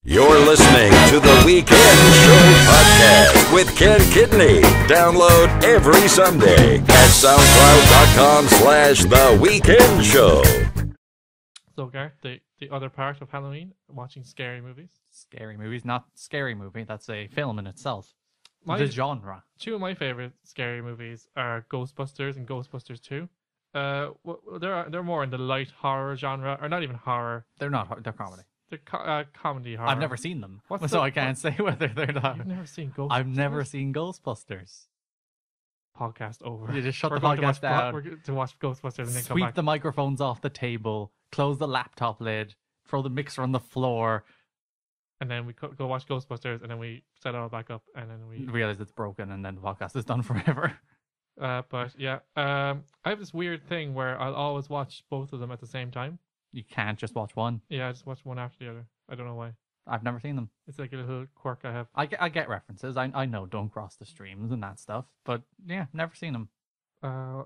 You're listening to the Weekend Show podcast with Ken Kidney. Download every Sunday at soundcloud.com/The Weekend Show. So, Gareth, the other part of Halloween, watching scary movies. Scary movies, not scary movie. That's a film in itself. The genre. Two of my favorite scary movies are Ghostbusters and Ghostbusters 2. They're more in the light horror genre, or not even horror. They're not. They're comedy. They're comedy horror. I've never seen them, What's so the- I can't say whether they're not. You've never seen Ghostbusters? I've never seen Ghostbusters. Podcast over. You just shut We're the going to podcast watch, down. We're going to watch Ghostbusters and then come Sweep back. the microphones off the table. Close the laptop lid. Throw the mixer on the floor. And then we go watch Ghostbusters, and then we set it all back up, and then we... Realize it's broken, and then the podcast is done forever. But yeah, I have this weird thing where I'll always watch both of them at the same time. You can't just watch one. Yeah, I just watch one after the other. I don't know why. I've never seen them. It's like a little quirk I have. I get references. I know Don't Cross the Streams and that stuff, but yeah, never seen them.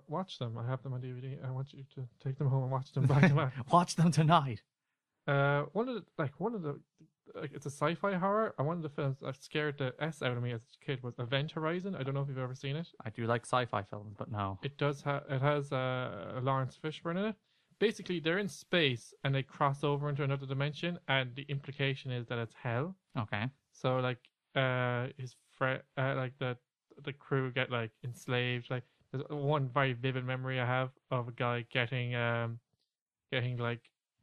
Watch them. I have them on DVD. I want you to take them home and watch them back to back. Watch them tonight. It's a sci-fi horror. One of the films that scared the S out of me as a kid was Event Horizon. I don't know if you've ever seen it. I do like sci-fi films, but no. It has Lawrence Fishburne in it. Basically, they're in space and they cross over into another dimension, and the implication is that it's hell. Okay. So his friend, the crew get enslaved. Like there's one very vivid memory I have of a guy getting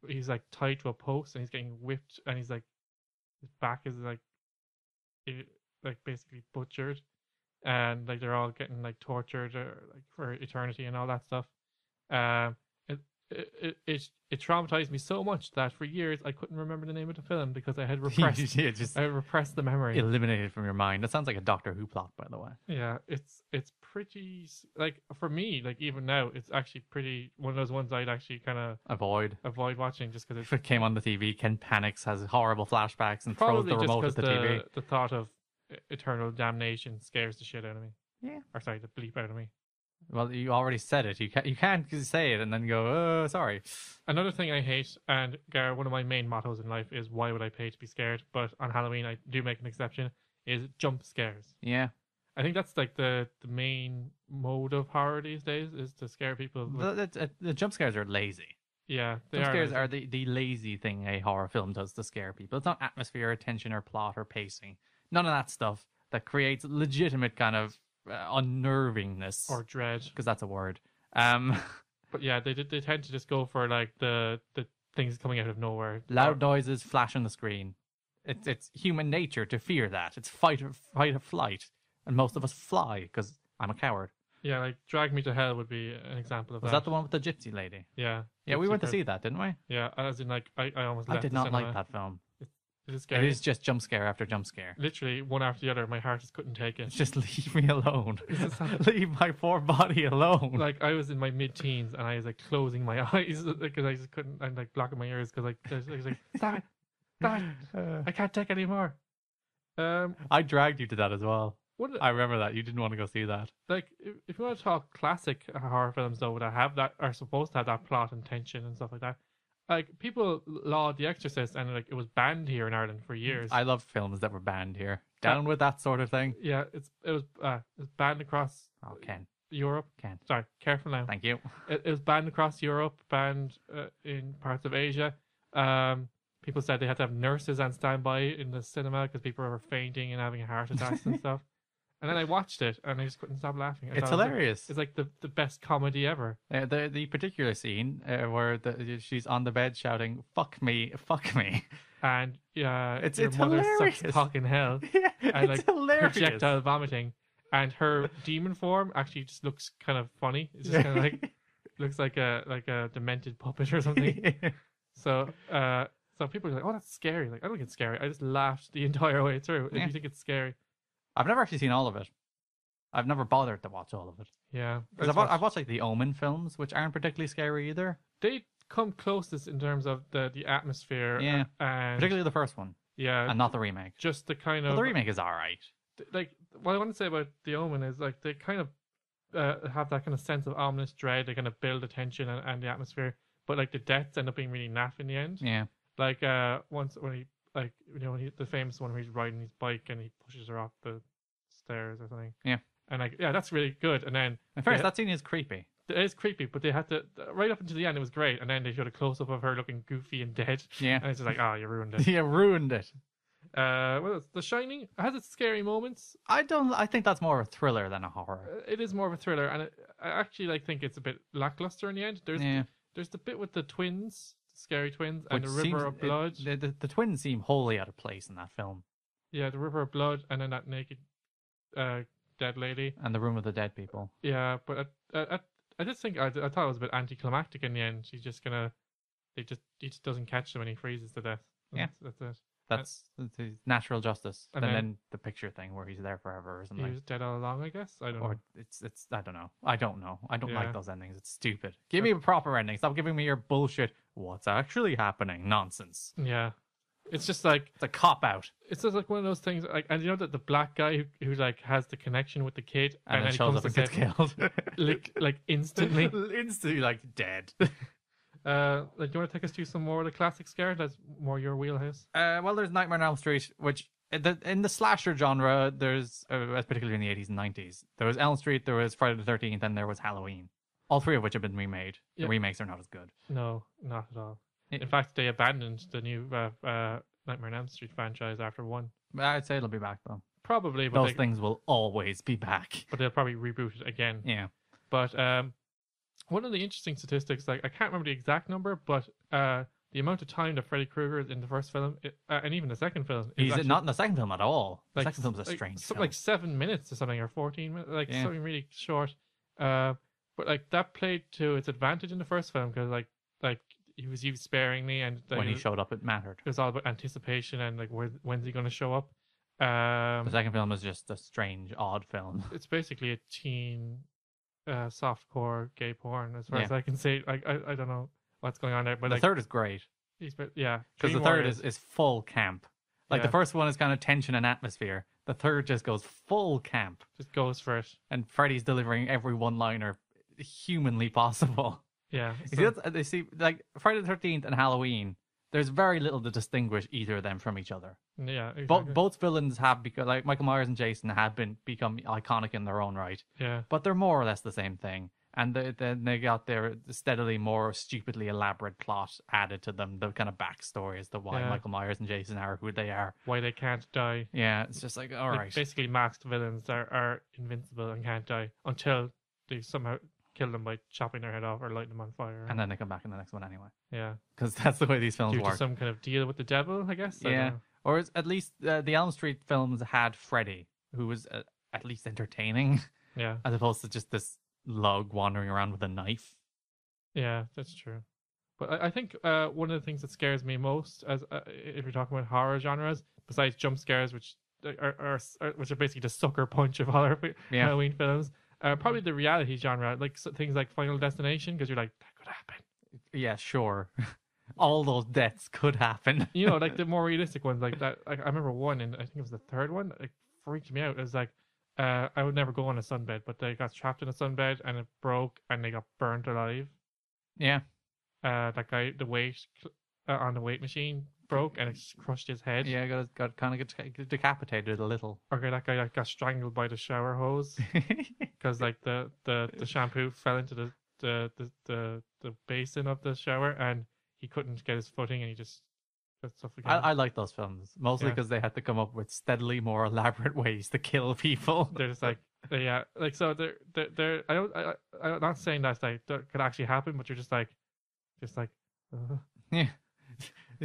he's tied to a post and he's getting whipped, and he's his back is basically butchered, and they're all getting tortured for eternity and all that stuff. It traumatized me so much that for years I couldn't remember the name of the film because I had repressed I had repressed the memory. Eliminated from your mind. That sounds like a Doctor Who plot, by the way. Yeah, it's pretty for me, even now it's actually pretty one of those ones I'd actually kind of avoid watching just because if it came on the TV. Ken panics, has horrible flashbacks, and throws the remote at the TV. The thought of eternal damnation scares the shit out of me. Yeah. Or sorry, the bleep out of me. Well, you already said it. You can't say it and then go, oh, sorry. Another thing I hate, and one of my main mottos in life is why would I pay to be scared? But on Halloween, I do make an exception, is jump scares. Yeah. I think that's the main mode of horror these days, is to scare people. The jump scares are lazy. Yeah, jump scares are the lazy thing a horror film does to scare people. It's not atmosphere or tension or plot or pacing. None of that stuff that creates legitimate kind of unnervingness or dread, because that's a word. But yeah, they tend to just go for the things coming out of nowhere, loud noises, flash on the screen. It's human nature to fear that. It's fight or flight, and most of us fly because I'm a coward. Yeah, Drag Me to Hell would be an example of that. Was that the one with the gypsy lady? Yeah, we went to see that, didn't we? Yeah, as in I almost left. I did not like that film. It is scary. It is just jump scare after jump scare. Literally one after the other. My heart just couldn't take it. Just leave me alone. Leave my poor body alone. I was in my mid-teens and I was closing my eyes because I just couldn't. I'm blocking my ears because I was stop it, I can't take any more. I dragged you to that as well. I remember that you didn't want to go see that. If you want to talk classic horror films though, that are supposed to have that plot and tension and stuff like that. People laud The Exorcist, and it was banned here in Ireland for years. I love films that were banned here. Down with that sort of thing. Yeah, it was banned across Europe. Ken. Sorry, careful now. Thank you. It was banned across Europe, banned in parts of Asia. People said they had to have nurses on standby in the cinema because people were fainting and having heart attacks and stuff. And then I watched it, and I just couldn't stop laughing. It's hilarious. It's the best comedy ever. The particular scene where she's on the bed shouting, "Fuck me, fuck me," and it's your mother hilarious. sucks cock in hell. Yeah, and it's hilarious. Projectile vomiting, and her demon form actually just looks kind of funny. It's just kind of looks like a demented puppet or something. So people are like, "Oh, that's scary." I don't think it's scary. I just laughed the entire way through. If you think it's scary. I've never actually seen all of it. I've never bothered to watch all of it. Yeah. Because I've watched the Omen films, which aren't particularly scary either. They come closest in terms of the atmosphere. Yeah. And particularly the first one. Yeah. And not the remake. Just the kind of... Well, the remake is alright. What I want to say about the Omen is they kind of have that kind of sense of ominous dread. They kind of build the tension and the atmosphere. But the deaths end up being really naff in the end. Yeah. Once when like the famous one where he's riding his bike and he pushes her off the stairs or something. Yeah. And like, yeah, that's really good. And then At first, that scene is creepy. it is creepy, but they had to right up until the end. It was great, and then they showed a close up of her looking goofy and dead. Yeah. And it's just like, oh, you ruined it. You ruined it. What else? The Shining it has its scary moments. I think that's more of a thriller than a horror. It is more of a thriller, and I actually think it's a bit lackluster in the end. There's the bit with the twins, the scary twins, and Which the river of blood. The twins seem wholly out of place in that film. Yeah, the river of blood, and then that naked, dead lady, And the room of the dead people. Yeah, but I just think I thought it was a bit anticlimactic in the end. He just doesn't catch them and he freezes to death. Yeah. That's it. That's the natural justice. And And then- then the picture thing where he's there forever or He something. was dead all along, I guess. I don't Or know. it's I don't know. I don't know. I don't Yeah. like those endings. It's stupid. Give me a proper ending. Stop giving me your bullshit. What's actually happening? Nonsense. Yeah, it's just like It's a cop out. it's just like one of those things. Like, and you know that the black guy who like has the connection with the kid, And then it he shows comes up and to gets get killed. like instantly. Instantly like dead. Like, do you want to take us through some more of the classic scare? That's more your wheelhouse. Well, there's Nightmare on Elm Street, which in the slasher genre, there's particularly in the 80s and 90s, there was Elm Street, there was Friday the 13th, and there was Halloween. All three of which have been remade. Yeah. The remakes are not as good. No, not at all. It- In fact, they abandoned the new Nightmare on Elm Street franchise after one. I'd say it'll be back though. Probably, but Those things will always be back. but they'll probably reboot it again. Yeah. But one of the interesting statistics, like I can't remember the exact number, but the amount of time that Freddy Krueger is in the first film, and even the second film, is He's actually, not in the second film at all. The like, second film's a like, strange something film. like 7 minutes or something, or 14 minutes, like Yeah. something really short. But like that played to its advantage in the first film because like he was used sparingly, and like, When he showed up, it mattered. it was all about anticipation and like when's he going to show up. The second film is just a strange, odd film. It's basically a teen softcore gay porn as far Yeah. as I can say. Like I don't know what's going on there, but The like third is great. yeah, Because the Dream third Warriors- is full camp. Like Yeah. the first one is kind of tension and atmosphere. The third just goes full camp. just goes for it. And Freddy's delivering every one-liner humanly possible. Yeah, You see, they see like Friday the 13th and Halloween. There's very little to distinguish either of them from each other. yeah, exactly. Both villains have become like Michael Myers and Jason have become iconic in their own right, yeah, but they're more or less the same thing. And then they got their steadily more stupidly elaborate plot added to them, the kind of backstory as to why Yeah. Michael Myers and Jason are who they are. why they can't die. Yeah, it's just like all Like, right. basically, masked villains are invincible and can't die until they somehow kill them by chopping their head off or lighting them on fire. And then they come back in the next one anyway, yeah, because that's the way these films due to work. some kind of deal with the devil, I guess. I don't Yeah, know. or at least the Elm Street films had Freddy, who was at least entertaining, Yeah, as opposed to just this lug wandering around with a knife. yeah, that's true. But I think one of the things that scares me most, as if you're talking about horror genres, besides jump scares, which are basically the sucker punch of horror Yeah. Halloween films, probably the reality genre, like things like Final Destination, because you're like, that could happen. Yeah, sure. All those deaths could happen. You know, like the more realistic ones, like that. Like I remember one, and I think it was the third one. It freaked me out. It was like, I would never go on a sunbed, but they got trapped in a sunbed and it broke, and they got burnt alive. Yeah. That guy, the weight on the weight machine broke, and it just crushed his head. Yeah, got kind of decapitated a little. Or that guy got strangled by the shower hose because like the shampoo fell into the basin of the shower, and he couldn't get his footing, and he just got suffocated. I like those films, mostly Yeah. because they had to come up with steadily more elaborate ways to kill people. They're just like, yeah, like, so they're I'm not saying that like that could actually happen, but you're just like Yeah.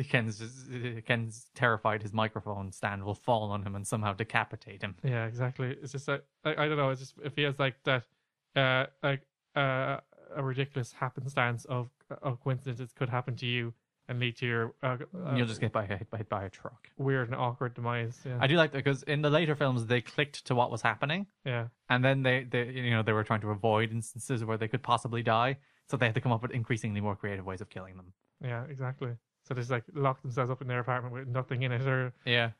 Ken's terrified his microphone stand will fall on him and somehow decapitate him. yeah, exactly. It's just like I don't know. It feels like that, a ridiculous happenstance of coincidences could happen to you and lead to your You'll just get hit by a truck. weird and awkward demise. Yeah, I do like that because in the later films they clicked to what was happening, yeah, and then they they were trying to avoid instances where they could possibly die, so they had to come up with increasingly more creative ways of killing them. yeah, exactly. So they just like lock themselves up in their apartment with nothing in it, or Yeah,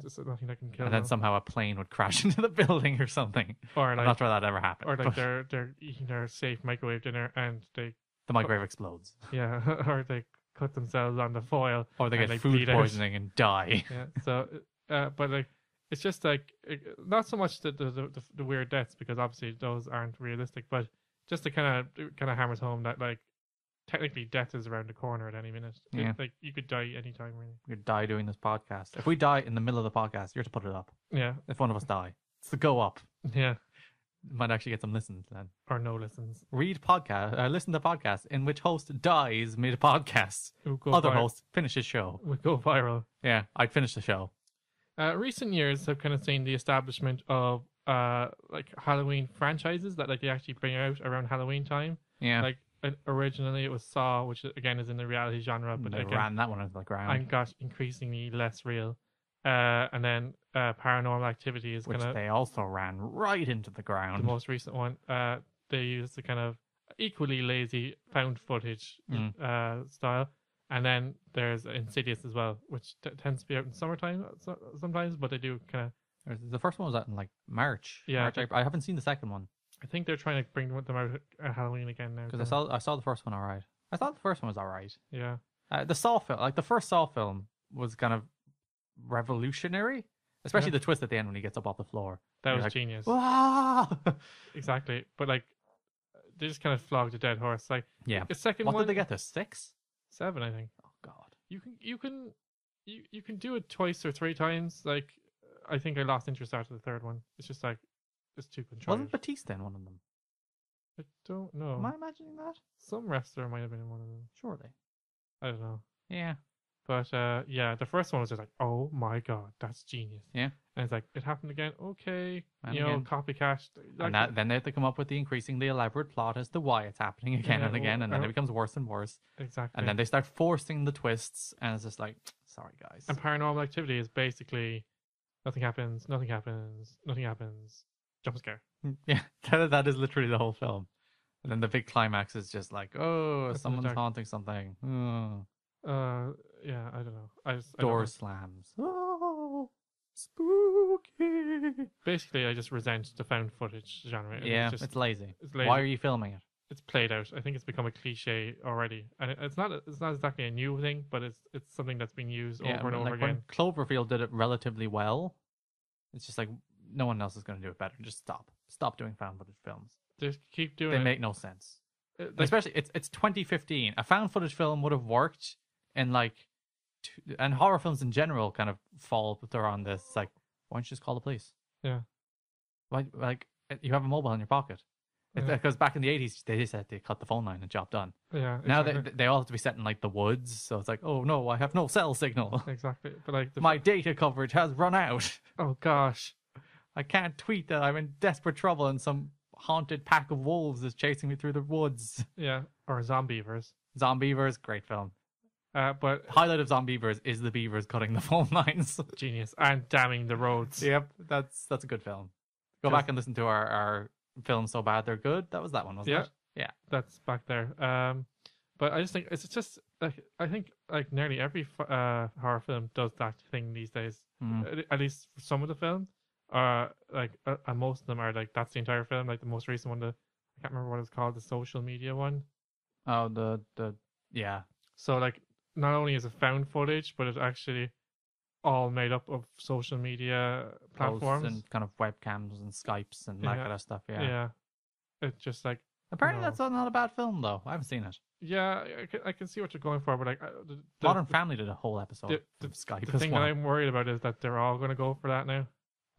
just nothing that can kill and then them. somehow a plane would crash into the building or something. Or I'm like, not sure that ever happened. or like but they're eating their safe microwave dinner and they the microwave explodes. yeah, or cut themselves on the foil, Or they and get they food bleed out. poisoning and die. Yeah. So, but like, it's just like not so much the weird deaths, because obviously those aren't realistic, but just to kind of hammers home that like technically death is around the corner at any minute. Yeah. Like you could die anytime, really. We could die doing this podcast. If we die in the middle of the podcast, you're to put it up. Yeah. If one of us die, it's to go up. Yeah. Might actually get some listens then. Or no listens. Listen to podcasts in which host dies mid podcast. Other host finishes show. Would go viral. Yeah, I'd finish the show. Recent years have kind of seen the establishment of like Halloween franchises that like they actually bring out around Halloween time. Yeah. Like originally it was Saw, which again is in the reality genre, but they again, ran that one into the ground. and got increasingly less real. And then Paranormal Activity is which kind of they also ran right into the the ground. most recent one. They use the kind of equally lazy found footage style. And then there's Insidious as well, which tends to be out in summertime sometimes, but they do kind of. The first one was out in like March. Yeah. March, I haven't seen the second one I think they're trying to bring them out at Halloween again now. because I saw the first one alright. I thought the first one was alright. Yeah. The Saw film, like the first Saw film, was kind of revolutionary, especially the twist at the end when he gets up off the floor. That You're was like, genius. "Wah!" Exactly. But like, they just kind of flogged a dead horse. Like, Yeah. the second What one. did they get to 6? 7, I think. Oh God. You can do it twice or 3 times. Like, I think I lost interest after the third one. It's just like, it's too contrived. Wasn't Batista in one of them? I don't know. Am I imagining that? Some wrestler might have been in one of them. Surely. I don't know. Yeah. But yeah, the first one was just like, oh my god, that's genius. Yeah. And it's like, it happened again. Okay, And you know, again. copycat. Like, And then they have to come up with the increasingly elaborate plot as to why it's happening again Yeah, and again, and then well, it becomes worse and worse. exactly. And then they start forcing the twists, and it's just like, sorry guys. And Paranormal Activity is basically nothing happens, nothing happens, nothing happens. Jump scare. Yeah, that is literally the whole film. And then the big climax is just like, oh, That's in the someone's dark. haunting something. Oh. Yeah, I don't know. I don't Door know. slams. Oh, spooky. Basically, I just resent the found footage genre. Yeah, just, it's lazy. it's lazy. Why are you filming it? It's played out. I think it's become a cliche already, and it's not exactly a new thing, but it's something that's been used over and over like again. when Cloverfield did it relatively well, it's just like no one else is going to do it better. Just stop doing found footage films. Just keep doing They it. make no sense. Like, Especially it's 2015. A found footage film would have worked in like, and horror films in general kind of fall around this. It's like, why don't you just call the police? Yeah. Why, like you have a mobile in your pocket. Yeah. Because back in the 80s, they just had to cut the phone line and job done. Yeah. Now exactly. they all have to be set in like the woods, so it's like, oh no, I have no cell signal. Exactly. But like My data coverage has run out. oh gosh. I can't tweet that I'm in desperate trouble and some haunted pack of wolves is chasing me through the woods. Yeah. Or Zombievers. Zombievers, great film. But Highlight of Zombievers is the beavers cutting the phone lines. genius and damning the roads. Yep, that's a good film. Go back and listen to our films so bad they're good. That was that one, wasn't Yeah. it? Yeah. That's back there. But I just think it's just like I think like nearly every horror film does that thing these days. At least for some of the films, like and most of them are like that's the entire film. Like the most recent one, I can't remember what it's called, the social media one. Oh, the yeah. So like not only is it found footage, but it's actually all made up of social media Posts platforms and kind of webcams and Skypes and that Yeah. kind of stuff. Yeah. Yeah, it's just like Apparently, No. that's not a bad film though. I haven't seen it. yeah, I can see what you're going for, but like Modern Family did a whole episode the of Skype the as thing well. that I'm worried about is that they're all going to go for that now.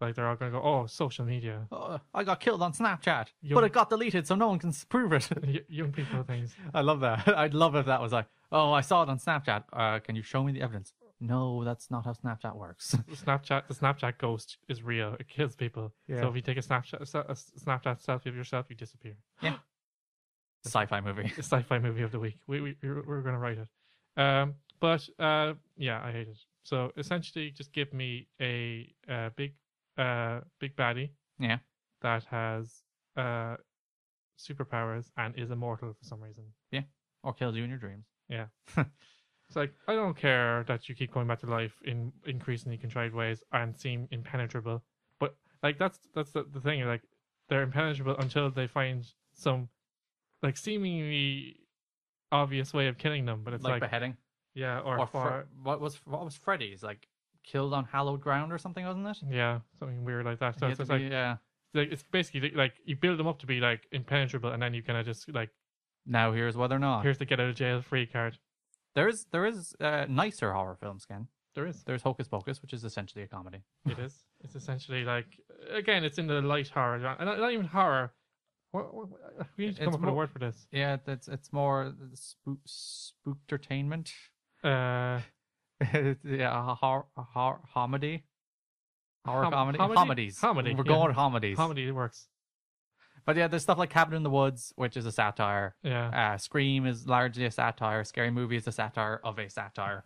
Like they're all going to go, oh, social media, Oh, I got killed on Snapchat, Young- but it got deleted, so no one can prove it. Young people things. I love that. I'd love if that was like, oh, I saw it on Snapchat. Can you show me the evidence? No, that's not how Snapchat works. The Snapchat ghost is real. It kills people. Yeah. So if you take a Snapchat selfie of yourself, you disappear. Yeah. Sci-fi movie. The sci-fi movie of the week. We're going to write it. But yeah, I hate it. So essentially, just give me a big baddie. Yeah. That has superpowers and is immortal for some reason. Or kills you in your dreams. Yeah. It's like, I don't care that you keep going back to life in increasingly contrived ways and seem impenetrable. But like that's the thing, like they're impenetrable until they find some like seemingly obvious way of killing them. But it's like beheading. Yeah, Or what was Freddy's, like killed on hallowed ground or something, wasn't it? yeah, something weird like that. So He it's had just to like, be- yeah. it's basically like you build them up to be like impenetrable, and then you kind of just like, Now here's whether or not here's the get out of jail free card. there is nicer horror films, Ken. There is. There's Hocus Pocus, which is essentially a comedy. It is. It's essentially like, again, it's in the light horror genre. And not even horror. We need to come up with a word for this. Yeah, it's more spooktertainment. Uh, Yeah, a comedy. Horror comedy? Homedy? Comedies. Homedy, We're yeah. going with comedies. comedy works. But yeah, there's stuff like Cabin in the Woods, which is a satire. Yeah. Scream is largely a satire. Scary Movie is a satire of a satire.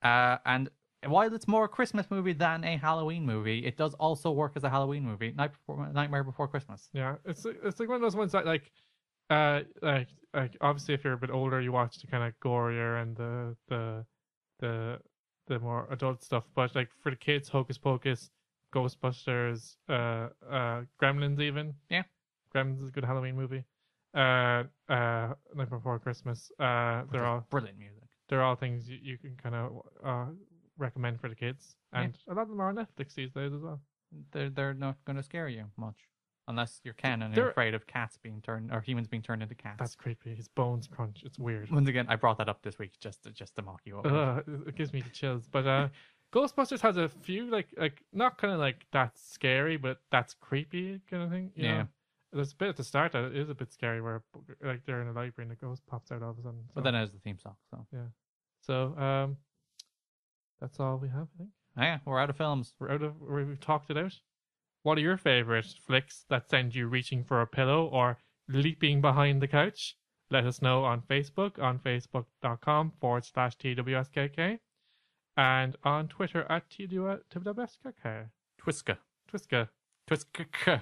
Yeah. And while it's more a Christmas movie than a Halloween movie, it does also work as a Halloween movie. Nightmare Before Christmas. Yeah. It's like one of those ones that like obviously if you're a bit older, you watch the kind of gorier and the more adult stuff. But like for the kids, Hocus Pocus, Ghostbusters, Gremlins even. Yeah. Gremlins is a good Halloween movie. Night Before Christmas. They're all brilliant music. They're all things you can kind of recommend for the kids, and a lot of them are on Netflix these days as well. They're not going to scare you much, unless you're Ken and you're afraid of cats being turned or humans being turned into cats. That's creepy. His bones crunch. It's weird. Once again, I brought that up this week just to mock you. It gives me the chills. But Ghostbusters has a few like not kind of like that's scary, but that's creepy kind of thing. You know? There's a bit at the start that is a bit scary where like they're in a library and a ghost pops out all of a sudden. So. But then there's the theme song. So yeah. So that's all we have, I think. Yeah, we're out of films. We've talked it out. What are your favorite flicks that send you reaching for a pillow or leaping behind the couch? Let us know on Facebook, on facebook.com/TWSKK, and on Twitter @TWSKK. Twiska. Twiska. Twiska.